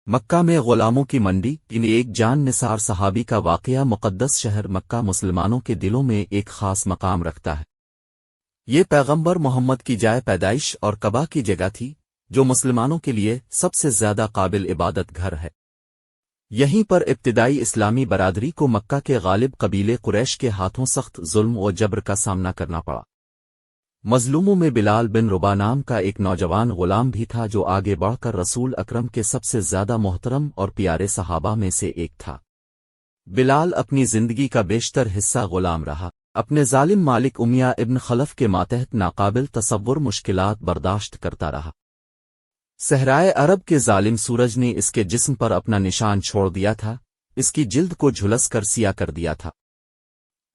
مکہ میں غلاموں کی منڈی ان ایک جان نثار صحابی کا واقعہ مقدس شہر مکہ مسلمانوں کے دلوں میں ایک خاص مقام رکھتا ہے۔ یہ پیغمبر محمد کی جائے پیدائش اور کعبہ کی جگہ تھی جو مسلمانوں کے لیے سب سے زیادہ قابل عبادت گھر ہے۔ یہیں پر ابتدائی اسلامی برادری کو مکہ کے غالب قبیلے قریش کے ہاتھوں سخت ظلم و جبر کا سامنا کرنا پڑا۔ مظلوموں میں بلال بن ربا نام کا ایک نوجوان غلام بھی تھا جو آگے بڑھ کر رسول اکرم کے سب سے زیادہ محترم اور پیارے صحابہ میں سے ایک تھا۔ بلال اپنی زندگی کا بیشتر حصہ غلام رہا، اپنے ظالم مالک امیہ ابن خلف کے ماتحت ناقابل تصور مشکلات برداشت کرتا رہا۔ صحرائے عرب کے ظالم سورج نے اس کے جسم پر اپنا نشان چھوڑ دیا تھا، اس کی جلد کو جھلس کر سیاہ کر دیا تھا،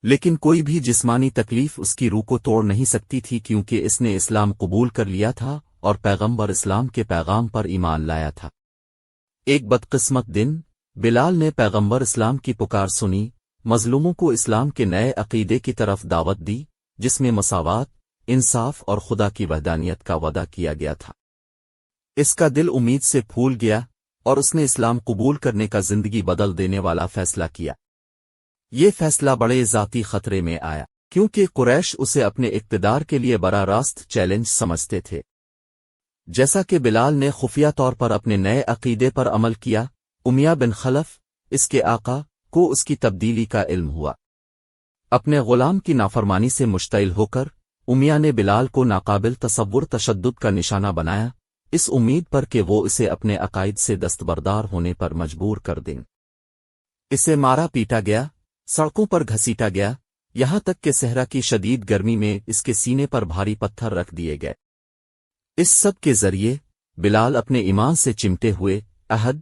لیکن کوئی بھی جسمانی تکلیف اس کی روح کو توڑ نہیں سکتی تھی کیونکہ اس نے اسلام قبول کر لیا تھا اور پیغمبر اسلام کے پیغام پر ایمان لایا تھا۔ ایک بدقسمت دن بلال نے پیغمبر اسلام کی پکار سنی، مظلوموں کو اسلام کے نئے عقیدے کی طرف دعوت دی جس میں مساوات، انصاف اور خدا کی وحدانیت کا وعدہ کیا گیا تھا۔ اس کا دل امید سے پھول گیا اور اس نے اسلام قبول کرنے کا زندگی بدل دینے والا فیصلہ کیا۔ یہ فیصلہ بڑے ذاتی خطرے میں آیا کیونکہ قریش اسے اپنے اقتدار کے لیے براہ راست چیلنج سمجھتے تھے۔ جیسا کہ بلال نے خفیہ طور پر اپنے نئے عقیدے پر عمل کیا، امیہ بن خلف اس کے آقا کو اس کی تبدیلی کا علم ہوا۔ اپنے غلام کی نافرمانی سے مشتعل ہو کر امیہ نے بلال کو ناقابل تصور تشدد کا نشانہ بنایا، اس امید پر کہ وہ اسے اپنے عقائد سے دستبردار ہونے پر مجبور کر دیں۔ اسے مارا پیٹا گیا، سڑکوں پر گھسیٹا گیا، یہاں تک کہ صحرا کی شدید گرمی میں اس کے سینے پر بھاری پتھر رکھ دیے گئے۔ اس سب کے ذریعے بلال اپنے ایمان سے چمٹے ہوئے عہد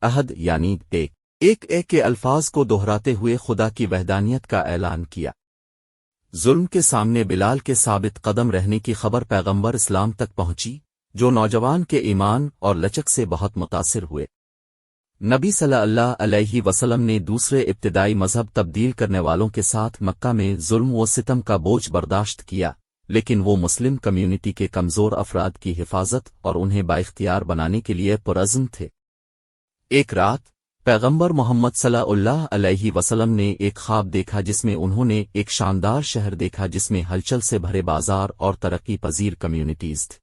عہد یعنی ایک کے الفاظ کو دہراتے ہوئے خدا کی وحدانیت کا اعلان کیا۔ ظلم کے سامنے بلال کے ثابت قدم رہنے کی خبر پیغمبر اسلام تک پہنچی، جو نوجوان کے ایمان اور لچک سے بہت متاثر ہوئے۔ نبی صلی اللہ علیہ وسلم نے دوسرے ابتدائی مذہب تبدیل کرنے والوں کے ساتھ مکہ میں ظلم و ستم کا بوجھ برداشت کیا، لیکن وہ مسلم کمیونٹی کے کمزور افراد کی حفاظت اور انہیں بااختیار بنانے کے لیے پرعزم تھے۔ ایک رات پیغمبر محمد صلی اللہ علیہ وسلم نے ایک خواب دیکھا جس میں انہوں نے ایک شاندار شہر دیکھا جس میں ہلچل سے بھرے بازار اور ترقی پذیر کمیونٹیز تھے۔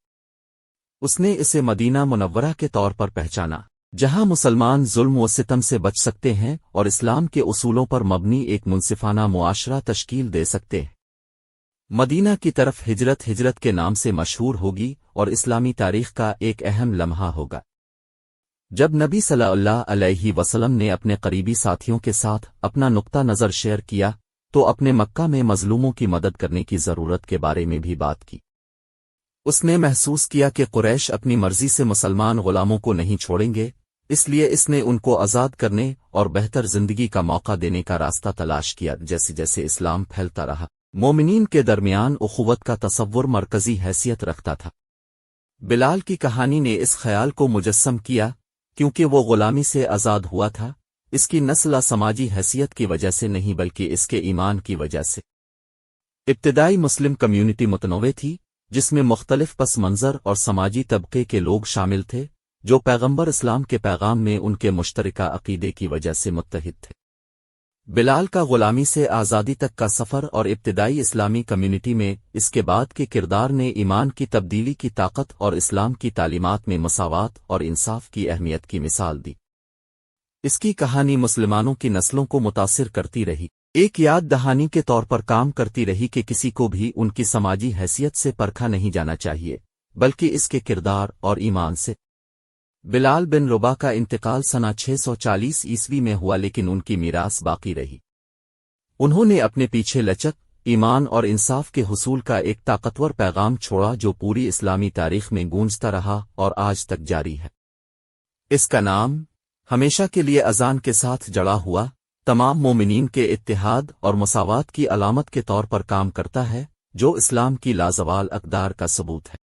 اس نے اسے مدینہ منورہ کے طور پر پہچانا، جہاں مسلمان ظلم و ستم سے بچ سکتے ہیں اور اسلام کے اصولوں پر مبنی ایک منصفانہ معاشرہ تشکیل دے سکتے ہیں۔ مدینہ کی طرف ہجرت کے نام سے مشہور ہوگی اور اسلامی تاریخ کا ایک اہم لمحہ ہوگا۔ جب نبی صلی اللہ علیہ وسلم نے اپنے قریبی ساتھیوں کے ساتھ اپنا نقطہ نظر شیئر کیا تو اپنے مکہ میں مظلوموں کی مدد کرنے کی ضرورت کے بارے میں بھی بات کی۔ اس نے محسوس کیا کہ قریش اپنی مرضی سے مسلمان غلاموں کو نہیں چھوڑیں گے، اس لیے اس نے ان کو آزاد کرنے اور بہتر زندگی کا موقع دینے کا راستہ تلاش کیا۔ جیسے جیسے اسلام پھیلتا رہا، مومنین کے درمیان اخوت کا تصور مرکزی حیثیت رکھتا تھا۔ بلال کی کہانی نے اس خیال کو مجسم کیا کیونکہ وہ غلامی سے آزاد ہوا تھا، اس کی نسل سماجی حیثیت کی وجہ سے نہیں بلکہ اس کے ایمان کی وجہ سے۔ ابتدائی مسلم کمیونٹی متنوع تھی جس میں مختلف پس منظر اور سماجی طبقے کے لوگ شامل تھے جو پیغمبر اسلام کے پیغام میں ان کے مشترکہ عقیدے کی وجہ سے متحد تھے۔ بلال کا غلامی سے آزادی تک کا سفر اور ابتدائی اسلامی کمیونٹی میں اس کے بعد کے کردار نے ایمان کی تبدیلی کی طاقت اور اسلام کی تعلیمات میں مساوات اور انصاف کی اہمیت کی مثال دی۔ اس کی کہانی مسلمانوں کی نسلوں کو متاثر کرتی رہی، ایک یاد دہانی کے طور پر کام کرتی رہی کہ کسی کو بھی ان کی سماجی حیثیت سے پرکھا نہیں جانا چاہیے بلکہ اس کے کردار اور ایمان سے۔ بلال بن ربا کا انتقال سنہ 640 عیسوی میں ہوا لیکن ان کی میراث باقی رہی۔ انہوں نے اپنے پیچھے لچک، ایمان اور انصاف کے حصول کا ایک طاقتور پیغام چھوڑا جو پوری اسلامی تاریخ میں گونجتا رہا اور آج تک جاری ہے۔ اس کا نام ہمیشہ کے لیے اذان کے ساتھ جڑا ہوا، تمام مومنین کے اتحاد اور مساوات کی علامت کے طور پر کام کرتا ہے جو اسلام کی لازوال اقدار کا ثبوت ہے۔